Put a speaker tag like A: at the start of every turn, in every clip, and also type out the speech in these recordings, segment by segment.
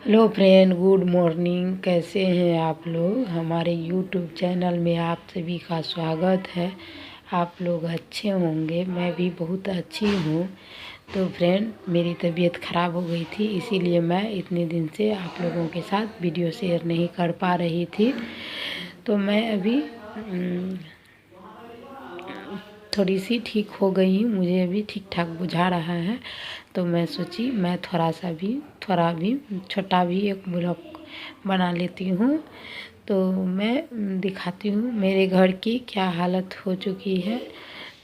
A: Hello friend, good morning. कैसे हैं आप लोग? हमारे यूट्यूब चैनल में आप सभी का स्वागत है। आप लोग अच्छे होंगे, मैं भी बहुत अच्छी हूँ। तो फ्रेंड, मेरी तबीयत ख़राब हो गई थी, इसीलिए मैं इतने दिन से आप लोगों के साथ वीडियो शेयर नहीं कर पा रही थी। तो मैं अभी थोड़ी सी ठीक हो गई हूँ, मुझे अभी ठीक ठाक बुझा रहा है। तो मैं सोची मैं थोड़ा भी छोटा भी एक ब्लॉग बना लेती हूँ। तो मैं दिखाती हूँ मेरे घर की क्या हालत हो चुकी है।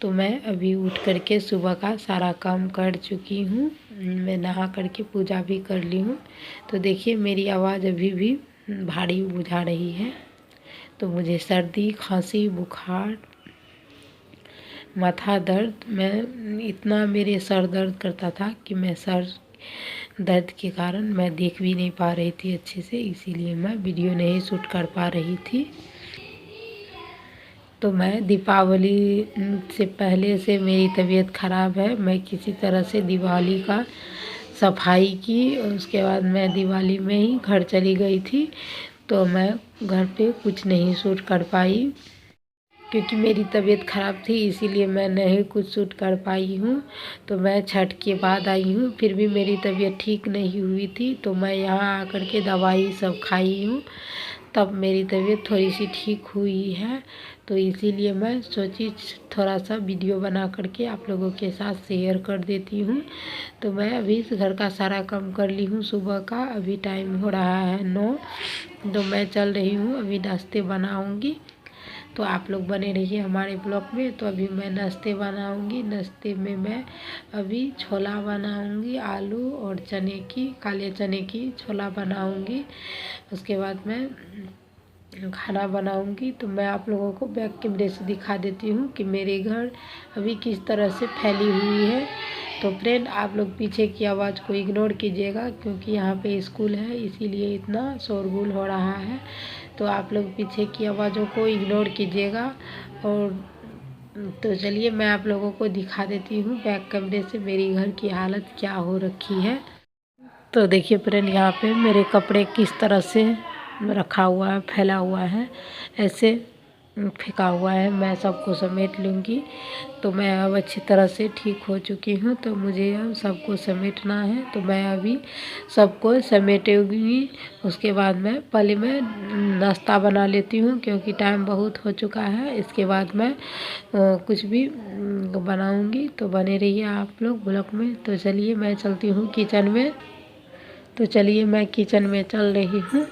A: तो मैं अभी उठ करके सुबह का सारा काम कर चुकी हूँ। मैं नहा करके पूजा भी कर ली हूँ। तो देखिए मेरी आवाज़ अभी भी भारी बुझा रही है। तो मुझे सर्दी, खांसी, बुखार, माथा दर्द, मैं इतना मेरे सर दर्द करता था कि मैं सर दर्द के कारण मैं देख भी नहीं पा रही थी अच्छे से, इसीलिए मैं वीडियो नहीं शूट कर पा रही थी। तो मैं दीपावली से पहले से मेरी तबीयत ख़राब है। मैं किसी तरह से दिवाली का सफाई की और उसके बाद मैं दिवाली में ही घर चली गई थी। तो मैं घर पे कुछ नहीं शूट कर पाई क्योंकि मेरी तबीयत ख़राब थी, इसीलिए मैं नहीं कुछ शूट कर पाई हूँ। तो मैं छठ के बाद आई हूँ, फिर भी मेरी तबीयत ठीक नहीं हुई थी। तो मैं यहाँ आकर के दवाई सब खाई हूँ, तब मेरी तबीयत थोड़ी सी ठीक हुई है। तो इसीलिए मैं सोची थोड़ा सा वीडियो बना करके आप लोगों के साथ शेयर कर देती हूँ। तो मैं अभी घर का सारा काम कर ली हूँ सुबह का। अभी टाइम हो रहा है 9। तो मैं चल रही हूँ, अभी नाश्ते बनाऊँगी। तो आप लोग बने रहिए हमारे ब्लॉग में। तो अभी मैं नाश्ते बनाऊंगी। नाश्ते में मैं अभी छोला बनाऊंगी, आलू और चने की, काले चने की छोला बनाऊंगी। उसके बाद मैं खाना बनाऊंगी। तो मैं आप लोगों को बैक कैमरे से दिखा देती हूँ कि मेरे घर अभी किस तरह से फैली हुई है। तो फ्रेंड, आप लोग पीछे की आवाज़ को इग्नोर कीजिएगा क्योंकि यहाँ पे स्कूल है, इसीलिए इतना शोरगुल हो रहा है। तो आप लोग पीछे की आवाज़ों को इग्नोर कीजिएगा। और तो चलिए मैं आप लोगों को दिखा देती हूँ बैक कैमरे से मेरी घर की हालत क्या हो रखी है। तो देखिए फ्रेंड, यहाँ पे मेरे कपड़े किस तरह से रखा हुआ है, फैला हुआ है, ऐसे फेंका हुआ है। मैं सबको समेट लूँगी। तो मैं अब अच्छी तरह से ठीक हो चुकी हूँ। तो मुझे अब सबको समेटना है। तो मैं अभी सबको समेटूँगी। उसके बाद मैं पहले मैं नाश्ता बना लेती हूँ क्योंकि टाइम बहुत हो चुका है। इसके बाद मैं कुछ भी बनाऊँगी। तो बने रहिए आप लोग ब्लॉग में। तो चलिए मैं चलती हूँ किचन में। तो चलिए मैं किचन में चल रही हूँ।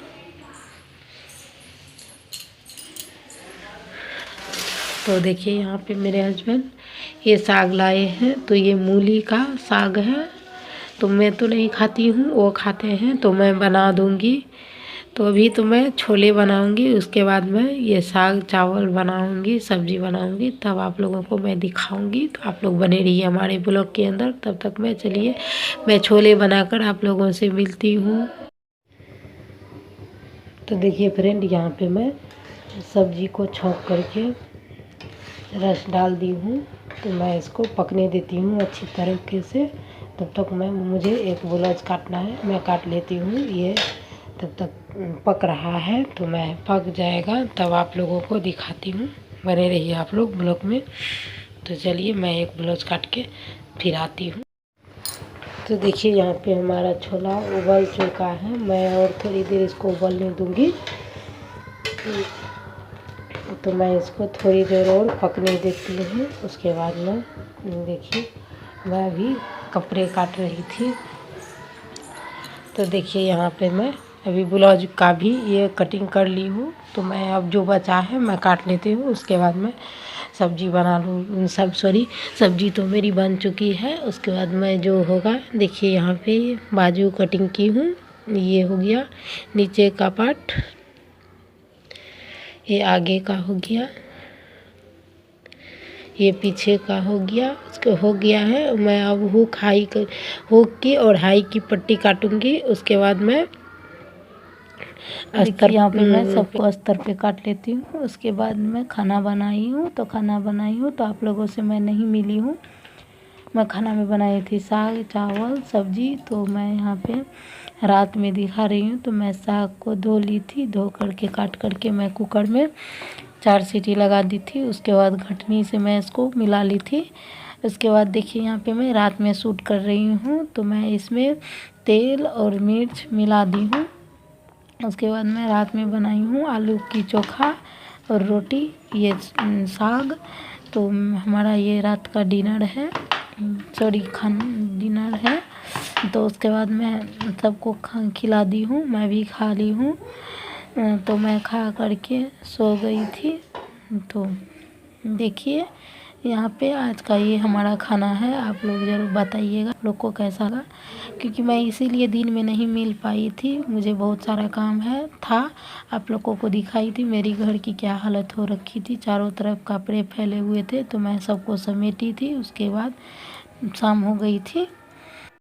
A: तो देखिए यहाँ पे मेरे हस्बैंड ये साग लाए हैं। तो ये मूली का साग है। तो मैं तो नहीं खाती हूँ, वो खाते हैं, तो मैं बना दूँगी। तो अभी तो मैं छोले बनाऊँगी, उसके बाद मैं ये साग चावल बनाऊँगी, सब्जी बनाऊँगी, तब आप लोगों को मैं दिखाऊँगी। तो आप लोग बने रहिए हमारे ब्लॉग के अंदर। तब तक मैं चलिए मैं छोले बनाकर आप लोगों से मिलती हूँ। तो देखिए फ्रेंड, यहाँ पे मैं सब्जी को छौंक करके रस डाल दी हूँ। तो मैं इसको पकने देती हूँ अच्छी तरीके से। तब तक मुझे एक ब्लाउज काटना है, मैं काट लेती हूँ। ये तब तक पक रहा है। तो मैं पक जाएगा तब आप लोगों को दिखाती हूँ। बने रहिए आप लोग ब्लॉग में। तो चलिए मैं एक ब्लाउज काट के फिर आती हूँ। तो देखिए यहाँ पे हमारा छोला उबल चुका है। मैं और थोड़ी देर इसको उबलने दूँगी। तो मैं इसको थोड़ी देर और पकने देती हूँ। उसके बाद में देखिए मैं अभी कपड़े काट रही थी। तो देखिए यहाँ पे मैं अभी ब्लाउज का भी ये कटिंग कर ली हूँ। तो मैं अब जो बचा है मैं काट लेती हूँ। उसके बाद मैं सब्जी बना लूँ। सब्जी तो मेरी बन चुकी है। उसके बाद मैं जो होगा, देखिए यहाँ पे बाजू कटिंग की हूँ। ये हो गया नीचे का पार्ट, ये आगे का हो गया, ये पीछे का हो गया, उसके हो गया है। मैं अब हुक की और हाई की पट्टी काटूंगी। उसके बाद मैं अस्तर, यहाँ पे मैं सबको अस्तर पे काट लेती हूँ। उसके बाद मैं खाना बनाई हूँ। तो आप लोगों से मैं नहीं मिली हूँ। मैं खाना में बनाई थी साग चावल सब्जी। तो मैं यहाँ पे रात में दिखा रही हूँ। तो मैं साग को धो ली थी, धो करके काट करके मैं कुकर में 4 सीटी लगा दी थी। उसके बाद घटनी से मैं इसको मिला ली थी। उसके बाद देखिए यहाँ पे मैं रात में शूट कर रही हूँ, तो मैं इसमें तेल और मिर्च मिला दी हूँ। उसके बाद मैं रात में बनाई हूँ आलू की चोखा और रोटी, ये साग। तो हमारा ये रात का डिनर है, सॉरी डिनर है। तो उसके बाद मैं सबको खिला दी हूँ, मैं भी खा ली हूँ। तो मैं खा करके सो गई थी। तो देखिए यहाँ पे आज का ये हमारा खाना है। आप लोग ज़रूर बताइएगा आप लोग को कैसा लगा, क्योंकि मैं इसीलिए दिन में नहीं मिल पाई थी, मुझे बहुत सारा काम है था। आप लोगों को दिखाई थी मेरी घर की क्या हालत हो रखी थी, चारों तरफ कपड़े फैले हुए थे, तो मैं सबको समेटी थी। उसके बाद शाम हो गई थी।